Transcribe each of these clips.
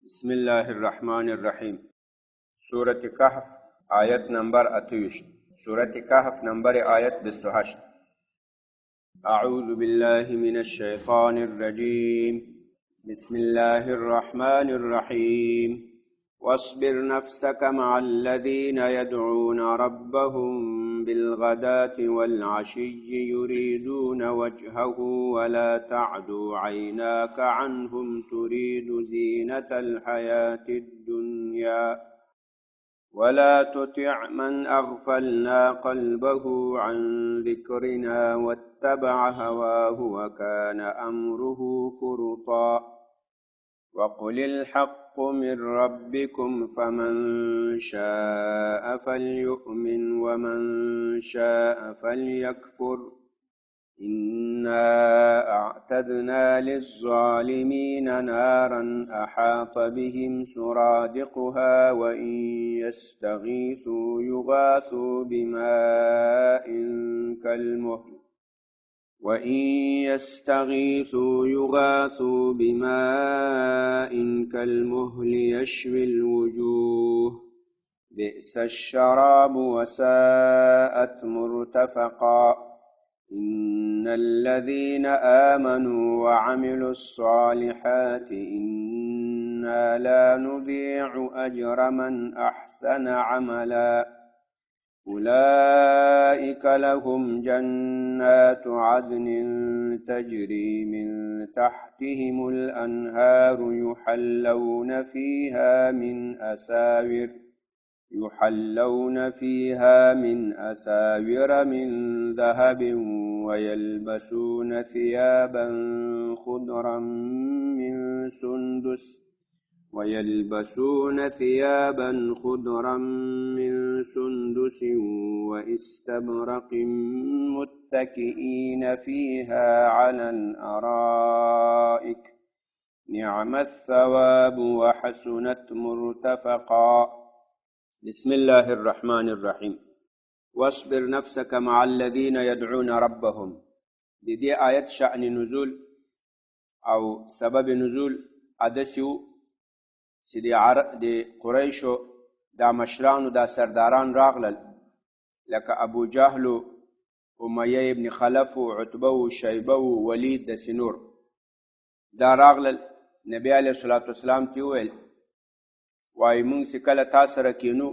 बिस्मिल्लाहिर्रहमानिर्रहीम। सूरत कहफ आयत नंबर 28। सूरत कहफ नंबर आयत 28। अऊज़ु बिल्लाहि मिनश शैतानिर रजीम। बिस्मिल्लाहिर्रहमानिर्रहीम। वस्बिर नफ्सक मअल्लज़ीन यदऊन रब्बहुम बिलगदाति वल अशिय्यि युरीदून वजहहु वला तअदु ऐनाक अन्हुम तुरीदु ज़ीनतल हयातिद दुनिया वला तुतिअ मन अग़फ़लना क़ल्बहु अन ज़िक्रिना वत्तबअ हवाहु वकान अम्रुहु फ़ुरुता। वक़ुलिल हक़्क़ु मिन रब्बिकुम फमन शाअ फ़लयुअमिन वमन शाअ फ़लयकफ़ुर। इन्ना अअतदना लिज़्ज़ालिमीन नारन अहात बिहिम सुरादिक़ुहा वइन यस्तगीथू युगाथू बिमाइन कल्मुह्ल वइन यस्तगीथू युगाथू बिमाइन कल्मुह्ल यश्विल वुजूह बि'सश्शराबु वसाअत मुर्तफ़क़ा। इन्नल्लज़ीन आमनू वअमिलुस्सालिहाति इन्ना ला नुज़ीअु अज्र मन अहसन अमला। उलाइक लहुम जन्नातु अदनिन तजरी मिन तहतिहिमुल अन्हारु युहल्लौन फ़ीहा मिन असाविर मिन ज़हबिन वयल्बसून थियाबन खुदरम मिन सुंदुस वइस्तबरक़ मुत्तकिईन फ़ीहा अलल अराइक निअमत्थवाबु वहसुनत मुर्तफ़क़ा। बिस्मिल्लाहिर्रहमानिर्रहीम। वस्बिर नफ्सक मअल्लज़ीन यदऊन रब्बहुम। दे आयत शान नुज़ूल और सबब नुज़ूल अदस्यु सिदे कुरैशो दा मशरानु दा सरदारान रागलल लक अबू जहल उमय्या इब्न खलफ उतबा शैबा वलीद द सिनूर दा रागलल। नबी अलैहिस्सलातु वस्सलाम ती वैल वाई मुंग सिकल तासर किनु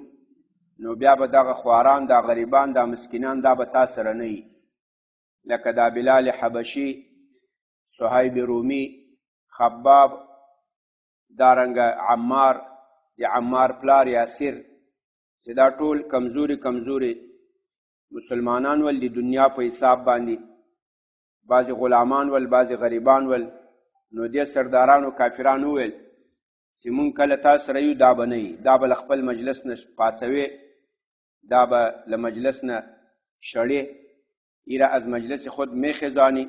नो बिया به دغه خواران دا غریبان دا مسکینان دا به تاسره نه وي لکه دا بلال حبشي، صهیب رومي، خباب، دارنګ عمار، د عمار پلار یاسر، چې دا ټول کمزوري مسلمانان ول د دنیا په حساب باندې، بعضې غلامان ول، بعضې غریبان ول. نو دې سردارانو کافرانو ویل چې مونږ کله تاسو سره یو دا به نه وي، دا به له خپل مجلس نه پاڅوې، دا به له مجلس نه شړې، ایره از مجلس خود میخزانی.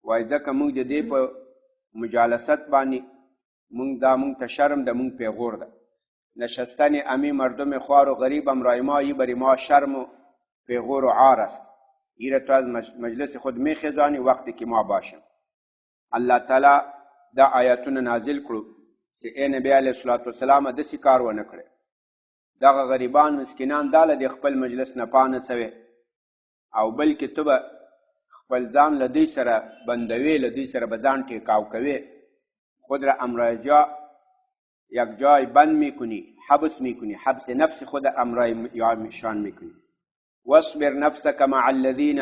وای ځکه مونږ د دې په مجالست باندې مونږ ته شرم ده، مونږ پیغور ده. نشستن امی مردم خوار و غریب امرای ما ای بری ما شرم و پیغور و عار است. ایره تو از مجلس خود میخزانی وقتی که ما باشم. الله تعالی دا آیاتونه نازل کړو چې ای نبی علیه الصلاۃ والسلام داسې کار ونه کړی. دغه غریبان مسکینان دا له د خپل مجلس نه پانه څوې او بلکې ته به خپل ځان له دوی سره بندوې، له دوی سره به ځان ټیکاو کوې. خود را امرای جا یک جای بند میکنی، حبس میکنی، حبس نفس خود امرای یا شان میکنی. واصبر نفسک مع الذین،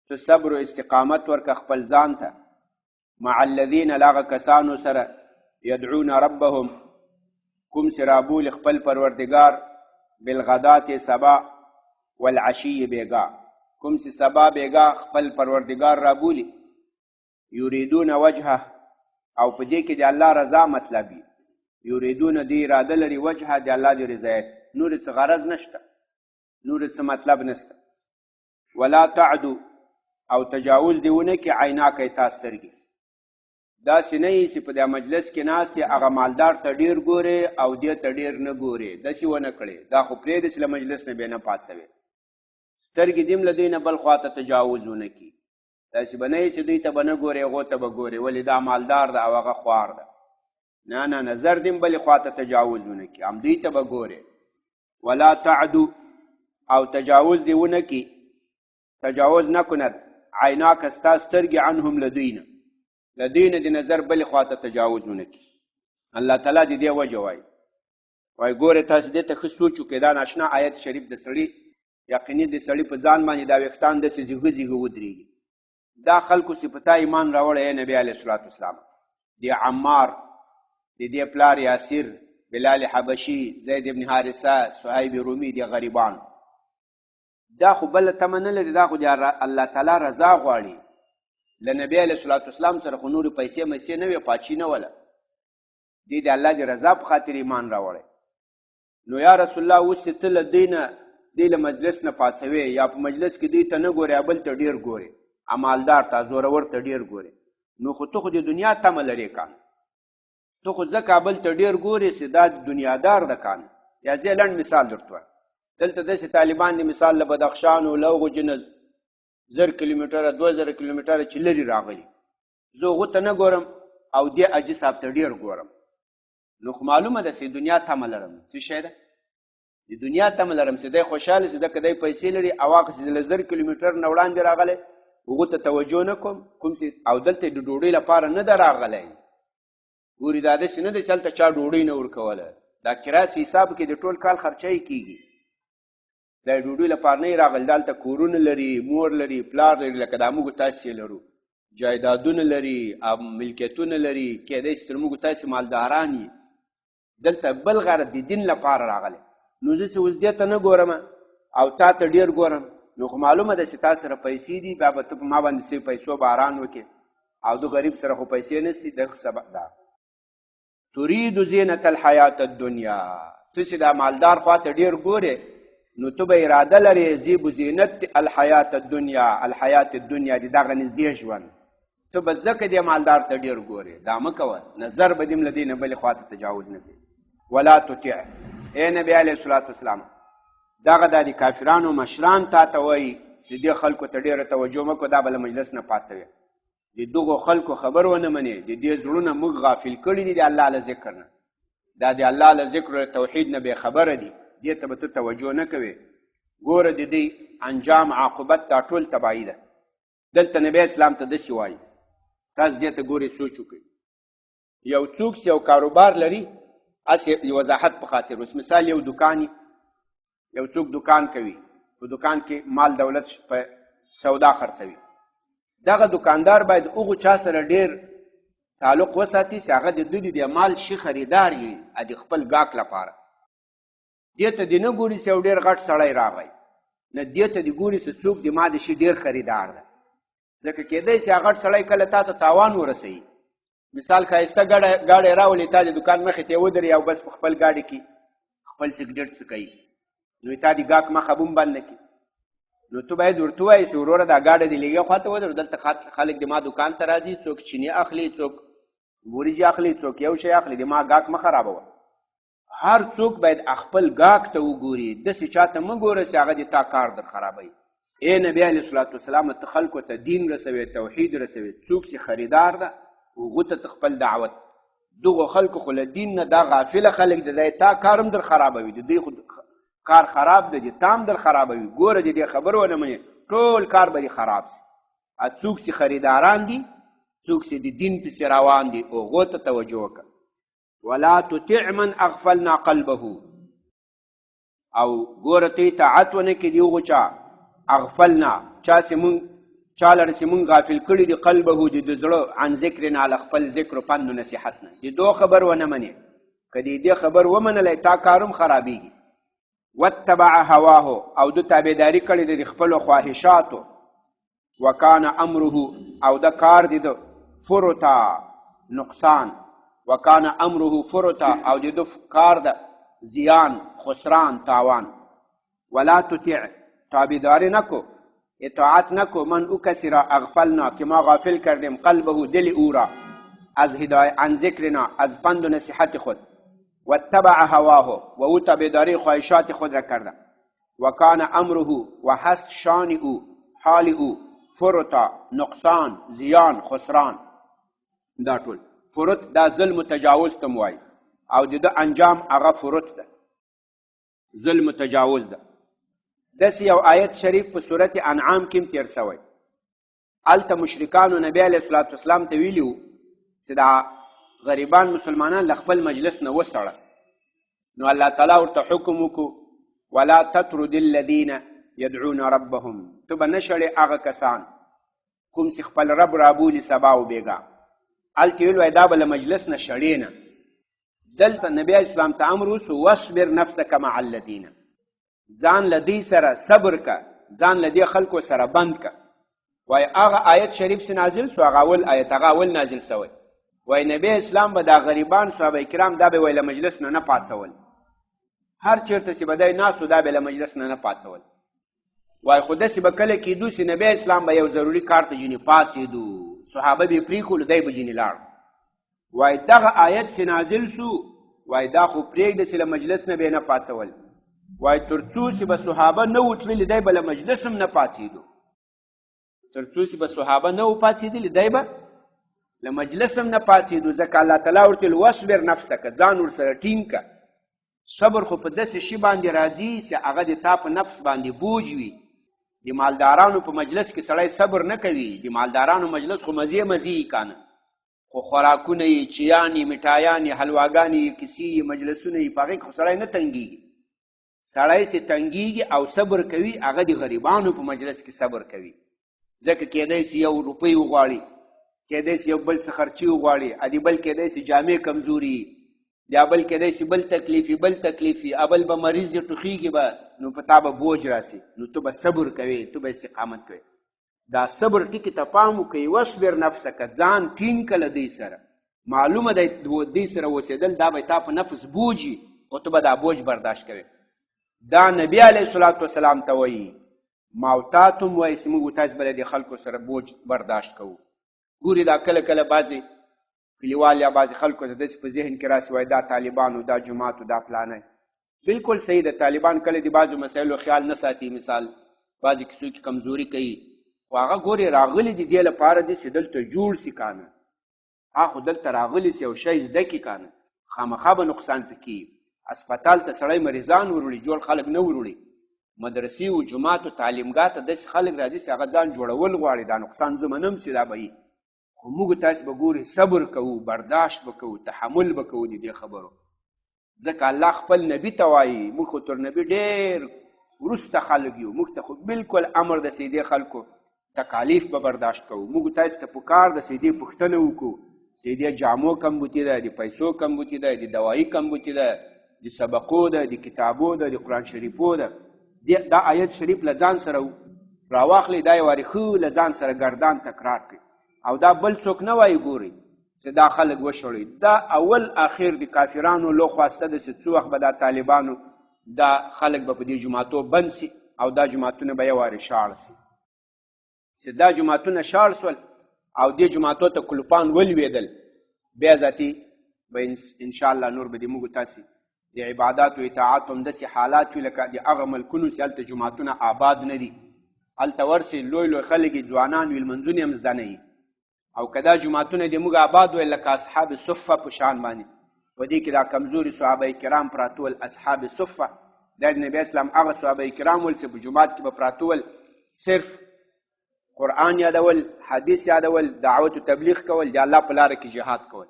تو صبر و استقامت ورک خپل ځان ته، مع الذین لاغه کسانو سره، یدعون ربهم کوم چې رابول خپل پروردگار، بالغدات سبا والعشی بیگا، کوم چې سبا بیگا خپل پروردگار رابولی، یریدون وجهه او په دې کې د الله رضا مطلبي، یریدون دی اراده لري وجهه د الله د رضایت، نور څه غرض نشته، نور څه مطلب نشته. ولا تعدو او تجاوز دیونه کې عیناکې تا سترګې، داسې نه یې چې په دې مجلس کې ناست یې هغه مالدار ته ډېر ګورې او دې ته ډېر نه ګورې، داسې ونه کړې. دا خو پرېږدې چې له مجلس نه بې نه پاڅوې، سترګې دې هم له دوی نه بل خوا ته تجاوز ونه کړي. داسې به نه یې چې دوی ته به نه ګورې، هغو ته به ګورې، ولې دا مالدار ده او هغه خوار ده. نه نه نظر دیم بلې خواته تجاوز ونه کړي، همدوی ته به ګورې. ولا تعدو او تجاوز دې ونه کړي، تجاوز نه کند عیناک ستا سترګې عنهم له دوی نه د نظر بلې خواته تجاوز ونه کړي. الله تعالی د دې وجه وایي ګورې تاسو دې ته ښه سوچ وکړئ. دا ناشنا آیت شریف د سړي یقیني د سړي په ځان باندې دا ویښتان داسې زیږه زیږه ودرېږي. دا خلکو صفتا ایمان راوړی ای نبي علیه الصلاة والسلام. د عمار، د دې پلار یاسر، بلال حبشي، زید ابن حارثه، صهیب رومي، د غریبان، دا خو بله تمه نه لري، دا خو د الله تعالی رضا غواړي. له نبي علیه الصلاة والسلام سره خو نورې پیسې میسې نه وې، پاچي نه وله، دې د الله د رضا په خاطر ایمان راوړی. نو یا رسول الله اوس چې ته له دې له مجلس نه پاڅوې یا په مجلس کې دوی ته نه ګورې، بل ته ډېر ګورې، عمالدار ته زورور ته ډېر ګورې، نو خو ته خو د دنیا تمه لرې کان، ته خو ځکه بل ته ډېر ګورې چې دا دنیادار ده کان. یا زه لنډ مثال درته وایم، دلته داسې طالبان د مثال له بدخشان و لوغو جنز 1000 کیلومتره 2000 کیلومتره چې لرې راغلي، زه هغو ته نه ګورم او دې حاجي صاحب ته ډېر ګورم، نو خو معلومه ده چې دنیا تمه لرم. څه شی ده؟ د دنیا تمه لرم چې دی خوشحاله چې ده که دی پیسې لري او هغه چې له 1000 کیلومتر نه وړاندې راغلی هغو ته توجه نه کوم چې او دلته د ډوډۍ لپاره نه ده راغلی. ګوري دا داسې نه ده چې هلته چا ډوډۍ نه ورکوله، دا کراس حساب کې د ټول کال خرچه یې کېږي، دا ډوډۍ لپاره نه یې راغلی، دا هلته کورونه لري، مور لري، پلار لري، لکه دا موږ تاسې لرو، جایدادونه لري، ملکیتونه لري، کیدای شي تر موږ تاسې مالداران یي، دلته بل غرض د دین لپاره راغلی. نو زه چې اوس دې ته نه ګورم او تا ته ډېر ګورم، نو خو معلومه ده چې تا سره پیسې دي، بیا به ته په ما باندې څه پیسو باران وکړې، او د غریب سره خو پیسې نشتي، د سبق ده. تريد زینة الحیات الدنیا، ته چې دا مالدار خواته ډېر ګورې، نو ته به اراده لرې زیب زینت الحیات الدنیا، الحیات الدنیا د دغه نږدې ژوند، ته به ځکه دې مالدار ته ډېر ګورې. دا مه کوه، نظر به دې له دې نه بلې خواته تجاوز نه کوي. ولا تطع، ای نبی علیه الصلاة والسلام، دغه دا د کافرانو مشران تا ته وایي چې دې خلکو ته ډېره توجه مه کوه، دا به له مجلس نه پاڅوې، د دغو خلکو خبر ونه منې، د دې زړونه موږ غافل کړي دي د الله له ذکر نه، دا د الله له ذکر توحید نه بې خبره دي، دې ته به ته توجه نه کوې. ګوره د دې انجام عاقبت دا ټول تباهي ده. دلته نبی اسلام ته داسې وایي، تاسو دې ته ګورئ سوچ وکړئ. یو څوک چې یو کاروبار لري، اسې وضاحت په خاطر، اوس مثال یو دکان، یو څوک دکان کوي، په دکان کې مال دولت په سودا خرڅوي، دغه دکاندار باید هغو چا سره ډېر تعلق وساتي چې هغه د دوی د مال شي خریدار وي د خپل ګاک لپاره. دې ته دې نه ګوري چې یو ډېر غټ سړی راغی، نه دې ته دې ګوري چې څوک د ما د شي ډېر خریدار ده، ځکه کېدای شي هغه غټ سړی کله تا ته تاوان ورسوي. مثال ښایسته ګاډی راولي، تا د دکان مخې ته یې ودرې او بس په خپل ګاډي کې خپل سګرټ څکوي، نو تا د ګاک مخه بم بنده کړي، نو ته باید ورته ووایې چې وروره دا ګاډی د لېږه خواته ودرو، دلته خلک د ما دکان ته راځي، څوک چینی اخلي، څوک وریجې اخلي، څوک یو شی اخلي، د ما ګاک مه خرابوه. هر څوک باید خپل ګاک ته وګوري، داسې چاته مه ګوره چې هغه د تا کار در خرابوي. ای نبی علیه الصلاة والسلام، ته خلکو ته دین رسوې، توحید رسوې، څوک چې خریدار ده هغو ته خپل دعوت، دغو خلکو خو له دین نه دا غافله خلک دی، تا کار هم در خرابوي، د دوی خو کار خراب دی، تا هم در خرابوي. ګوره د دې خبر ونه منې، ټول کار به دې خراب شي. څوک چې خریداران دي، څوک چې د دین پسې روان دي، هغو ته توجه وکړه. ولا تطع من اغفلنا قلبه، او ګوره ته اطاعت ونه کړي د هغو چا اغفلنا، چا لره چې مونږ غافل کړي دي قلبه، د زړه، عن ذکرنا، له خپل ذکر و پند و نصیحت نه، د دو خبر ونه منې. که د دې خبر ومنلی تا کارم خرابېږي. واتبع هواه، او د تابعداري کړې ده د خپلو خواهشاتو. وکانه امره، او د کار دی د فرطا، نقصان. وکانه امره فرطا، او د کار د زیان، خسران، تاوان. ولا تطع، تابعداري نکو، اطاعت نکو، من او کسی را اغفلنا، که ما غافل کردیم، قلبه، دل او را، از هدایت، عن ذکرنا، از پند و نصیحت خود. واتبع هواه، و او تابعداری خواهشات خود را کرده. وکان امره، و هست شان او، حال او، فرطا، نقصان، زیان، خسران. دا ټول فرط دا ظلم تجاوز ته وایي او د ده انجام هغه فرط ده، ظلم تجاوز ده. داسې یو آیت شریف په صورت انعام کې هم تیر سوی. هلته مشرکانو نبی علیه الصلاة والسلام ته ویلي وو چې دا غریبان مسلمانان له خپل مجلس نه وسړه. نو الله تعالی ورته حکم وکړو ولا تطرد الذین یدعون ربهم، ته به نه شړې هغه کسان کوم چې خپل رب رابولي سبا و بیګا. هلته ویل وایي دا به له مجلس نه شړې نه. دلته نبی اسلام ته امر وسو واصبر نفسک مع الذین، ځان له دې سره صبر که، ځان له دې خلکو سره بند که. وایي هغه آیت شریف چې نازل سو هغه اول آیت هغه اول نازل سوی. وایي نبی اسلام به دا غریبان صحابه کرام دا به وایي له مجلس نه پاڅول، هر چېرته چې به دی ناست و دا به له مجلس نه پاڅول. وایي خو داسې به کله کېدو چې نبی اسلام به یو ضروري کار ته ځینې پاڅېدو، صحابه به یې پرېښولو، دی به ځینې لاړ. وایي دغه آیت چې نازل سو وایي دا خو پرېږده چې له مجلس نه به یې نه پاڅول. وایي تر څو چې به صحابه نه و تللي دی به له مجلس هم نه پاڅېدو، تر څو چې به صحابه نه و پاڅېدلي دی به له مجلس هم نه پاڅېدو. ځکه الله تعالی ورته ویل واصبر نفسک، ځان ورسره ټینګ که. صبر خو په داسې شي باندې راځي چې هغه د تا په نفس باندې بوج وي. د مالدارانو په مجلس کې سړی صبر نه کوي، د مالدارانو مجلس خو مزې مزې یې کنه، خو خوراکونه یې، چیانې، مټایانې، حلواګانې، کیسې، مجلسونه یې، په هغې کې خو سړی نه تنګېږي. سړی چې تنګېږي او صبر کوي هغه د غریبانو په مجلس کې صبر کوي. ځکه کېدی سي یو روپۍ وغواړي، کېدی سي یو بل څه خرچي وغواړي، ادي بل کېدی سي جامې کمزوري، یا بل کېدی سي بل تکلیفي، بل به مریض یې ټوخېږي به، نو په تا به بوج راسي، نو ته به صبر کوې، ته به استقامت کوې. دا صبر ټکي ته پام وکړئ. واصبر نفسک، ځان ټینګ کړه دوی سره. معلومه ده دوی سره اوسېدل دا به تا په نفس بوجي، خو ته به دا بوج برداشت کوې. دا نبی علیه الصلاة والسلام ته وایي، ما او تا ته هم وایي چې موږ تاسې به له دې خلکو سره بوج برداشت کوو. ګورې دا کله بعضې کلیوال یا بعضې خلکو ته داسې په ذهن کې راسي وایي دا طالبانو، دا جماعتو، دا پلانی. بلکل صحیح ده، طالبان کله د بعضو مسایلو خیال نه ساتي. مثال بعضې کیسو کې کمزوري کوي، خو هغه ګورې راغلي دي دې لپاره دي چې دلته جوړ سي کانه، خو دلته راغلي سي یو شی زده کړي کانه، خامخا به نقصان پکې. اسپتال ته سړی مریضان وروړي، جوړ خلک نه وروړي. مدرسې و جوماتو تعلیمګاه ته داسې خلک راځي چې هغه ځان جوړول غواړي. دا نقصان زه منم چې دا به وي، خو موږ تاسې به ګورې صبر کوو، برداشت به کوو، تحمل به کوو د دې خبرو. ځکه الله خپل نبي ته وایي، موږ خو تر نبي ډېر وروسته خلک یو، موږ ته خو بلکل امر د سیدې خلکو تکالیف به برداشت کوو. موږ تاسې ته پکار د سیدې پوښتنه وکړو، سیدې جامو کمبوتي ده، د پیسو کمبوتي ده، د دوایي کمبوتي ده، د سبقو ده، د کتابو ده، د قرآن شریفو ده. دا آیت شریف له ځان سره راواخلئ، دا یې وارې ښه له ځان سره ګردان تکرار کړئ. او دا بل څوک نه وایي ګورئ چې دا خلک وشړئ. دا اول آخر د کافرانو لو خواسته ده چې څو وخت به دا طالبانو دا خلک به په دې جماعتو بند سي او دا جماعتونه به یې وارې شاړ سي. چې دا جماعتونه شاړ سول او دې جماعتو ته کلوپان ولوېدل، بیا ذاتي به انشاءالله نور به د موږ تاسې د عبادات و اطاعت هم داسې حالات وي لکه د هغه ملکونو چې هلته جماعتونه آباد نه دي، هلته ورسې لوی خلک یې ځوانان وي، لمنځونه هم زده نه وي. او که دا جماعتونه د موږ آباد وی لکه اصحاب صفه په شان باندې، په دې کې دا کمزوري صحابه کرام پراته ول، اصحاب صفه دا د نبی اسلام هغه صحابه کرام ول چې په جومات کې به پراته ول، صرف قرآن یادول، حدیث یادول، دعوت و تبلیغ کول، د الله په لاره کې جهاد کول.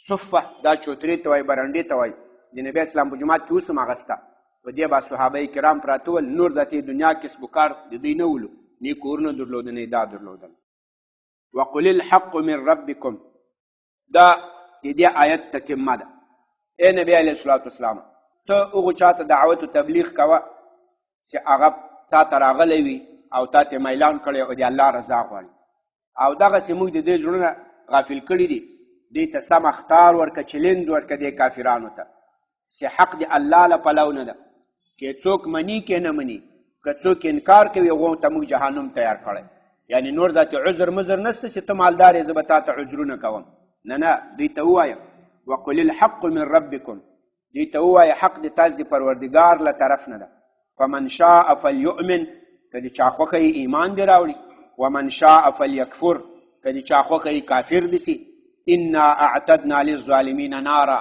صفه دا چوترې ته وایي، برنډې ته وایي. د نبی اسلام په جومات کې اوس هم هغه شته، په دې به صحابه کرام پراته ول. نور ذاتي دنیا کسب و کار د دوی نه ولو، نه کورونه درلودل نه دا درلودل. وقل الحق من ربکم، دا د دې آیت تتمه ده. ای نبی علیه الصلاة والسلام، ته هغو چاته دعوت و تبلیغ کوه چې هغه تا ته راغلی وي او تا ته میلان کړی او د الله رضا غواړي. او دغسې موږ د دې زړونه غافل کړي دي. دې ته سم اختار ورکه، چلند ورکه دې کافرانو ته چې حق د الله له پلو نه ده. که څوک مني که نه مني، که څوک انکار کوي هغو ته موږ جهنم تیار کړی. یعنی نور ذاتي عذر مزر نسته چې ته مالدار یې زه به تا ته عذرونه کوم. نه، دوی ته ووایه وقل الحق من ربکم، دوی ته ووایه حق د تاسو د پروردګار له طرف نه ده. فمن شاء فلیؤمن، که د چا خوښه یې ایمان دې راوړي، ومن شاء فلیکفر، که د چا خوښه یې کافر دي سي. انا اعتدنا للظالمین نارا،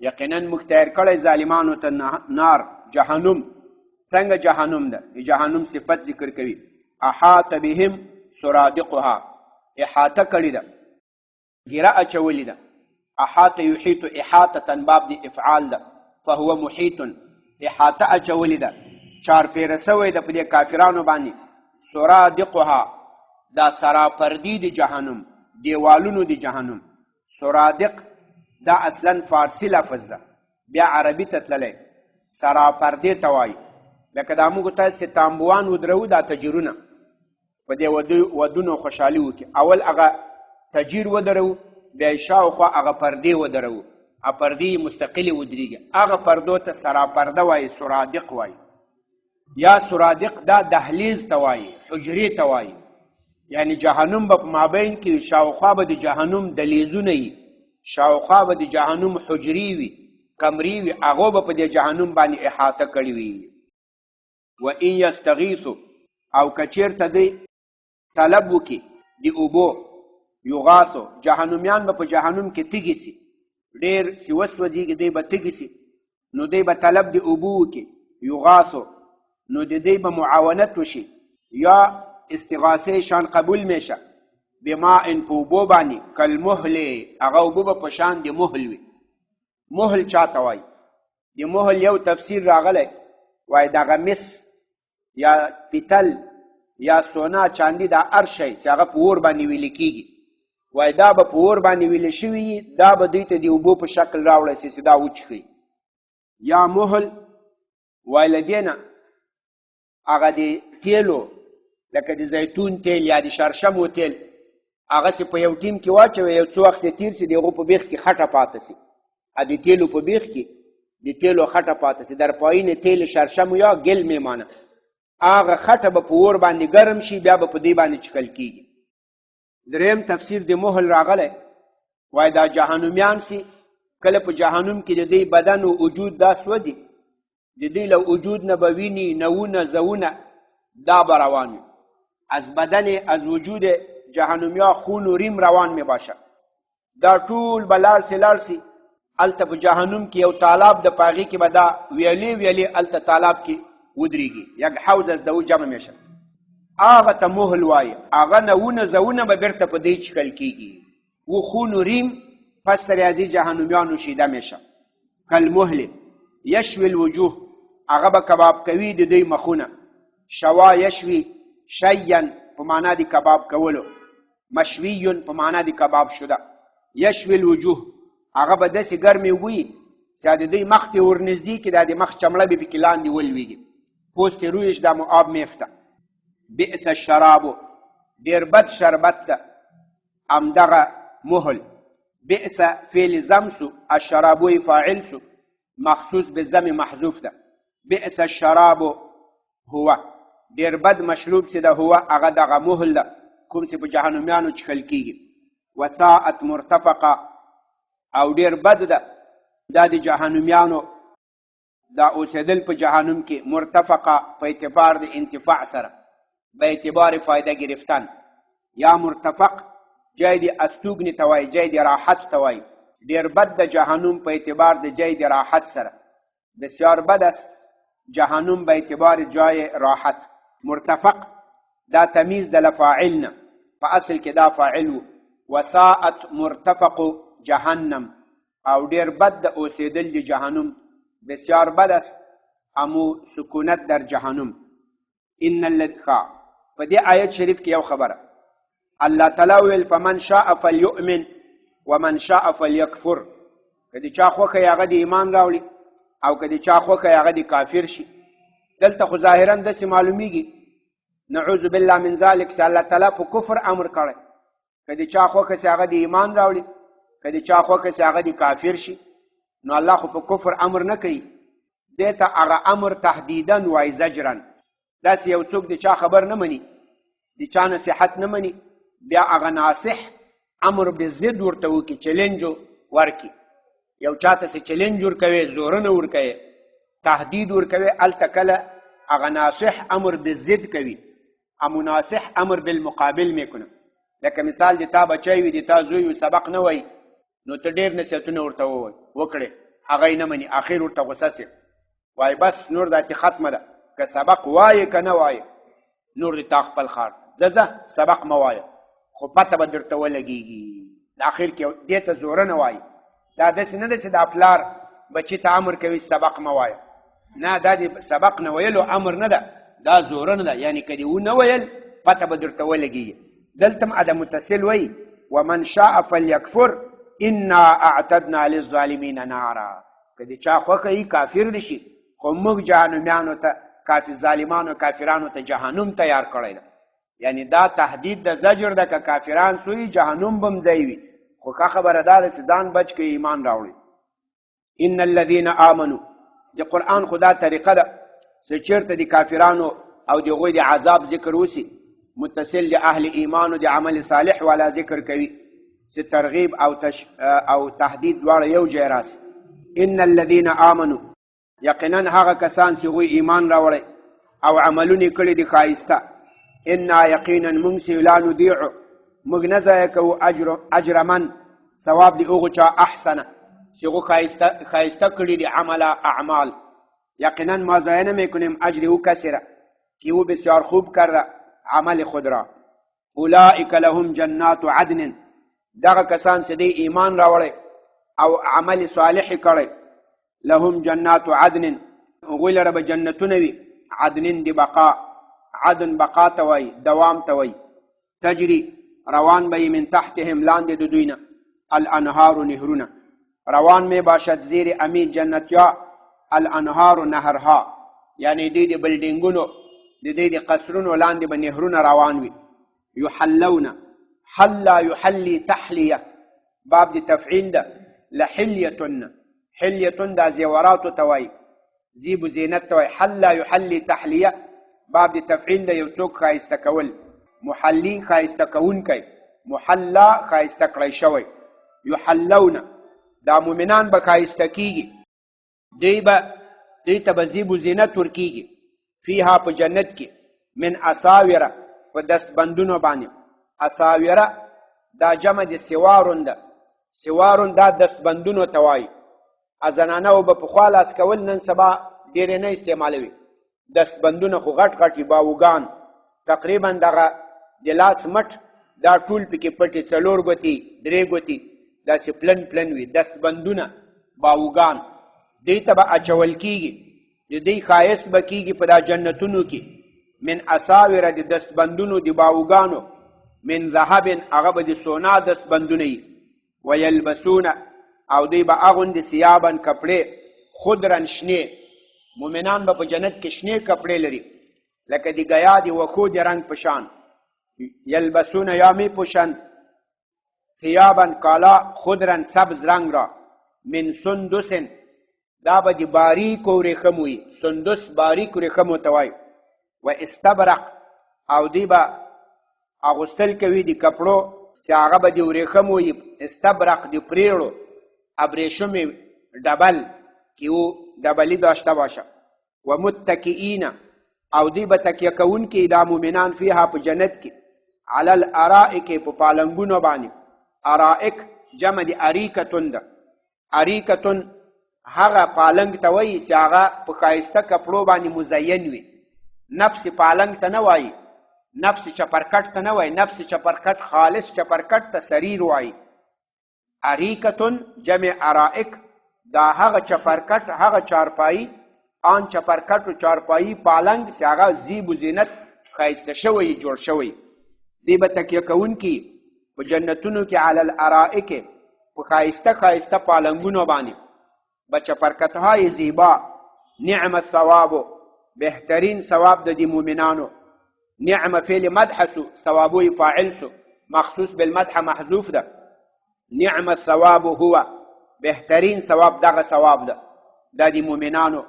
یقینا موږ تیار کړی ظالمانو ته نار جهنم. څنګه جهنم ده؟ د جهنم صفت ذکر کوي. احاط بهم سرادقها، احاطه کړې ده، ګیره اچولې ده. احاط یحیط احاطه باب د افعال ده، فهو محیط، احاطه اچولې ده، چارپیره سوی ده په دې کافرانو باندې. سرادقها دا سراپردي د جهنم، دیوالونو د جهنم. سرادق دا اصلا فارسی لفظ ده، بیا عربي ته تللی سراپردې ته وایي. لکه دا موږ تاسې تامبوان ودرو دا تجیرونه په دې ودونو خوشحالي وکړي، اول هغه تجیر ودرو، بیا شاوخوا هغه پردې ودرو، پردې مستقلې ودرېږي، هغه پردو ته سراپرده وایي، سرادق وایي. یا سرادق دا دهلیز ته وایي، حجرې ته وایي. یعنی جهنم به په مابین کې شاوخوا به د جهنم دهلیزونه وي، شاوخوا به د جهنم حجرې وي، کمرې وي، هغو به په دې جهنم باندې احاطه کړي وي. و ان یستغیثو، او که چېرته دی طلب وکړي د اوبو، یغاثو، جهنمیان به په جهنم کې تږي سي، ډېر چې وسوځېږي دی به تږي سي، نو دی به طلب د اوبو وکړي. یغاثو نو د دی به معاونت وشي، یا استغاثه شان قبول میشه. بماء په اوبو باندې، کالمهل، هغه اوبه به په شان د مهل وي. مهل چاته وایي؟ د مهل یو تفسیر راغلی، وایي دغه مس یا پیتل یا سونا چاندي دا هر شی چې هغه په اور باندې ویلې کېږي، وایي دا به په اور باندې ویلې شوي، دا به دوی ته د اوبو په شکل راوړی سي چې دا وچښي. یا مهل وایي له دې نه هغه د تیلو، لکه د زیتون تیل یا د شرشمو تیل، هغه سي په یو ټیم کې واچوي، یو څو وخت تیر سي، د هغو په بیخ کې خټه پاته سي، د تیلو په بیخ کې د تیلو خټه پاته سي، در پایین تیل شرشمو یا ګل میمانه، هغه خټه به په اور باندې ګرم شي، بیا به په دې باندې چکل کېږي. دریم تفسیر د مهل راغلی، وایي دا جهنمیان سي کله په جهنم کې د دې بدن و وجود دا سوځي، د دې له وجود نه به ویني، نوونه، زونه دا به روان وي. از بدن، از وجود جهنمیا خون و ریم روان می باشه. دا ټول به لاړ سي. هلته په جهنم کې یو تالاب د پاغې کې به دا ویلې هلته تالاب کې ودرېږي، یک حوض از دو جمع میشه، هغه ته مهل وایي. هغه نوونه، زونه به بیرته په دې چکل کېږي، و خون و ریم پس تر از جهنمیان نوشیده میشه. کالمهل یشوي الوجوه، هغه به کباب کوي د دوی مخونه. شوا یشوي شیئا په معنا د کباب کولو، مشوی په معنا د کباب شده. یشوي الوجوه، هغه به داسې ګرمې وي چې د دوی مخ ته ورنږدې کړي، دا د مخ چمړه به پکې لاندې ولویږي، پوست یې رویش دا مؤاب میفته. بئس الشرابو، ډېر بد شربت ده همدغه مهل. بئس فعل ذم سو، الشرابو فاعل سو، مخصوص به ذم محذوف ده. بئس الشرابو هو، ډېر بد مشروب چې ده هو، هغه دغه مهل ده کوم چې په جهنمیانو چښل کېږي. وساءت مرتفقه، او ډېر بد ده دا د جهنمیانو دا اوسېدل په جهنم کې. مرتفقه په اعتبار د انتفاع سره، به اعتبار فایده گرفتن. یا مرتفق جای د استوګنې ته وایي، جای د راحت ته وایي. ډېر بد د جهنم په اعتبار د جای د راحت سره، بسیار بد است جهنم به اعتبار جای راحت. مرتفق دا تمیز د لفاعل نه، په اصل کې دا فاعل و. وساءت مرتفق جهنم، او ډېر بد د اوسېدل د جهنم، بسیار بد است امو سکونت در جهنم. ان الذین، په دې آیت شریف کې یو خبره الله تعالی ویل فمن شاء فلیؤمن ومن شاء فلیکفر، که د چا خوښه هغه د ایمان راوړي او که د چا خوښه هغه د کافر شي. دلته خو ظاهرا داسې معلومیږي نعوذ بالله من ذلک چې الله تعالی په کفر امر کړی، که د چا خوښه چې هغه د ایمان راوړي، که د چا خوښه چې هغه د کافر شي. نو الله خو په کفر امر نه کوي، دې ته هغه امر تهدیدا وایي، زجرا. داسې یو څوک د چا خبر نه مني، د چا نصیحت نه مني، بیا هغه ناصح امر به ضد ورته وکړي، چلنج ورکړي. یو چاته چې چلنج ورکوي، زورنه ورکوي، تهدید ورکوي، هلته کله هغه ناصح امر به ضد کوي، اما ناصح امر بالمقابل میکنه. لکه مثال د تا بچی وي، د تا زوی وي، سبق نه وایي، نو ته ډېر نصیحتونه ورته وکړې، هغه یې نه مني، اخر ورته غوسه سي، وایي بس نور دا ختمه ده، که سبق وایې که نه وایې نور دې تا خپل ښار ځه سبق مه وایه، خو پته به درته ولګېږي. د اخر کې دې ته زوره نه وایي. دا داسې نه ده چې دا پلار بچي ته امر کوي سبق مه وایه، نه، دا د سبق نه ویلو امر نه ده، دا زوره نه ده، یعنی که دې ونه ویل پته به درته ولګېږي. دلته هم ادم متصل وایي ومن شاء فلیکفر انا اعتدنا للظالمین نارا، که د چا خوښه وي کافر دي شي، خو موږ جهنمیانو ته ظالمانو کافرانو ته جهنم تیار کړی ده. یعنی دا تهدید د زجر ده، که کافران سوی جهنم بم ځای وي، خو ښه خبره دا ده چې ځان بچ کړي، ایمان راوړي. ان الذین آمنوا، د قرآن خو دا طریقه ده چې چېرته د کافرانو او د هغوی د عذاب ذکر وسي، متصل د اهل ایمان او د عمل صالح والا ذکر کوي چې ترغیب او تهدید دواړه یو ځای راسي. ان الذین آمنوا، یقینا هغه کسان چې هغوی ایمان راوړی او عملونه کړي دي ښایسته، انا یقینا موږ چې لا نضیعو، موږ نه ضایع کوو اجر من، ثواب د هغو چا احسنه چې هغو ښایسته کړي دي عمل اعمال، یقینا ما ضایع نمیکنیم اجر او کسره که او بسیار خوب کرده عمل خود را. اولئک لهم جنات عدن، دغه کسان چې دی ایمان راوړی او عمل صالح کړی، لهم جنات عدن، هغوی لره به جنتونه وي، عدن دی بقا، عدن بقا ته وایي، دوام ته وایي، تجری روان به من تحتهم لاندې د دوی نه، الانهار نهرونه، روان می باشد زیر امی جنتیا الانهار نهرها، یعنی دی د بلډینګونو د دې د قصرونو لاندې به نهرونه روان وي. یحلون، حلا یحلی تحلیه، باب د تفعیل ده، لحلیتن، حلیتن دا زیوراتو ته وایي، زیب و زینت ته وایي، حلا یحلی تحلیه باب د تفعیل ده، یو څوک ښایسته کول، محلی ښایسته کوونکی، محلا ښایسته کړی شوی. یحلون، دا مؤمنان به ښایسته کیږي، دوی ته به زیب و زینت ورکیږي، فیها په جنت کې، من اساوره، په دستبندونو باندې. اساوره دا جمع د سوارون ده، سوارون دا دستبندونو ته وایي. زنانهو به پخوا لاس کول، نن سبا ډېرې نه استعمالوي. دستبندونه خو غټ غټې باوګان، تقریبا دغه د لاس مټ دا ټول پکې پټې، 4 ګوتې 3 ګوتې داسې پلن پلن وي، دستبندونه باوګان، دوی ته به اچول کېږي، د دوی ښایست به کېږي په دا جنتونو کې، من اساوره د دستبندونو د باوګانو، من ذهب هغه به د سونا دستبندونه وي، ویلبسون او دوی به اغوندي ثیابا کپړې، خضرا شنې، مؤمنان به په جنت کې شنې کپړې لري لکه د ګیا د وښو د رنګ په شان. یلبسون یا می پوشن، ثیابا کالا، خضرا سبز رنگ را، من سندس، دا به د باریکو ورېښمو وي، سندس باریکو ورېښمو ته وایي. و استبرق او دوی به اغوستل کوي د کپړو چې هغه به د ورېښمو وي، استبرق د پریړو، ابریشمې ډبل که او ډبلي داشته باشه. و متکئین او دوی به تکیه کوونکي دا مؤمنان فیها په جنت کې، علی الارائک په پالنګونو باندې. ارائک جمع د اریکتون ده، اریکتون هغه پالنګ ته وایي چې هغه په ښایسته کپړو باندې مزین وي. نفس پالنګ ته نه وایي، نفس چپرکټ ته نه وایي، نفس چپرکټ خالص چپرکټ ته سریر وایي. اریکتون جمع ارائک، دا هغه چپرکټ، هغه چارپایی، آن چپرکټ و چارپایی پالنګ چې هغه زیب و زینت ښایسته شوی، جوړ شوی. دی به تکیه کوونکي په جنتونو کې علی الارائک، په ښایسته ښایسته پالنګونو باندې، به چپرکټهای زیبا. نعم الثواب، بهترین ثواب د دې مؤمنانو. نعم فعل مدح سو، ثوابوی فاعل سو، مخصوص بالمدح محذوف ده. نعم الثواب هو، بهترین ثواب دغه ثواب ده د دې مؤمنانو.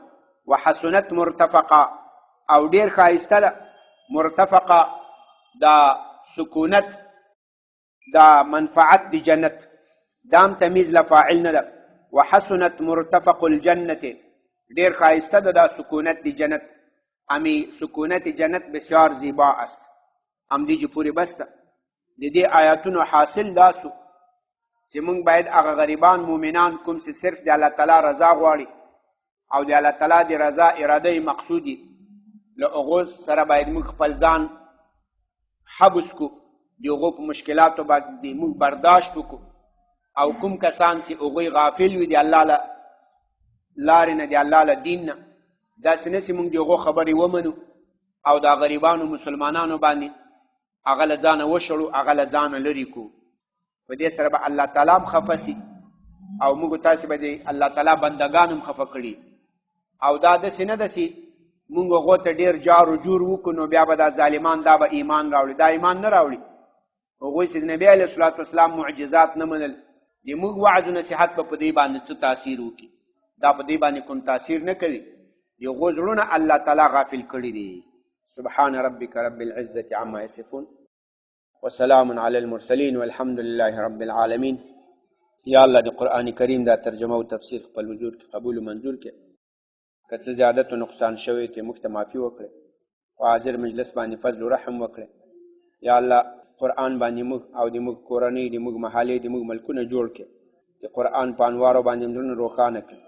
وحسنت مرتفقه، او ډیر ښایسته ده مرتفقه، دا سکونت، دا منفعت د جنت، دام تمیز لفاعل نه ده. وحسنت مرتفق الجنت، ډیر ښایسته ده دا سکونت د جنت. امی سکونت جنت بسیار زیبا است. هم دیجی پوری بسته. د دې آیاتونو حاصل داسو چې موږ باید هغه غریبان مؤمنان کوم چې صرف د الله تعالی رضا غواړي او د الله تعالی د رضا اراده مقصودی له هغو سره باید موږ خپل ځان حبس کو د هغو په مشکلاتو باندې موږ برداشت وکړو او کوم کسان چې هغوی غافل وي د الله له لارې نه د الله له دین نه داسې نه چې موږ د هغو خبرې ومنو او د غریبانو مسلمانانو باندې هغه له ځانه وشړو هغه له ځانه لرې کړو په دې سره به الله تعالی هم خفه سي او موږ تاسې به د الله تعالی بندګان هم خفه کړي او دا داسې نه ده چې موږ هغو ته ډېر جار و جور وکړو نو بیا به دا ظالمان دا به ایمان راوړي دا ایمان نه راوړي هغوی چې د نبي علیه الصلاة والسلام معجزات نه منل د موږ وعظ و نصیحت به په دې باندې څه تاثیر وکړي دا په دې باندې کوم تاثیر نه کوي د هغو زړونه الله تعالی غافل کړي دي سبحان ربك رب العزة عما يصفون وسلام على المرسلين والحمد لله رب العالمين یا الله د قرآن کریم دا ترجمه او تفسیر خپل حضور کې قبول و منظور کې که څه زیادت و نقصان شوی ته موږ ته معافي وکړي په حاضر مجلس باندې فضل و رحم وکړي یا الله قرآن باندې موږ او د موږ کورنۍ د موږ محلې د موږ ملکونه جوړ کړي د قرآن په انوارو باندې زړونه روښانه کړي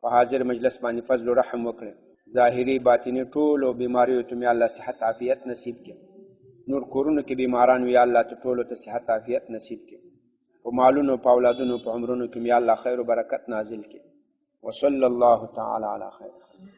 په حاضر مجلس باندې فضل و رحم وکړي ظاهري باطني ټولو بیماریو ته مې الله صحت عافیت نصیب کړي نور کورونو کې بیماران وي الله ته ټولو ته صحت عافیت نصیب کړي په مالونو په اولادونو په عمرونو کې مې الله خیر و برکت نازل کړي وصلی الله تعالی علی خیر خلق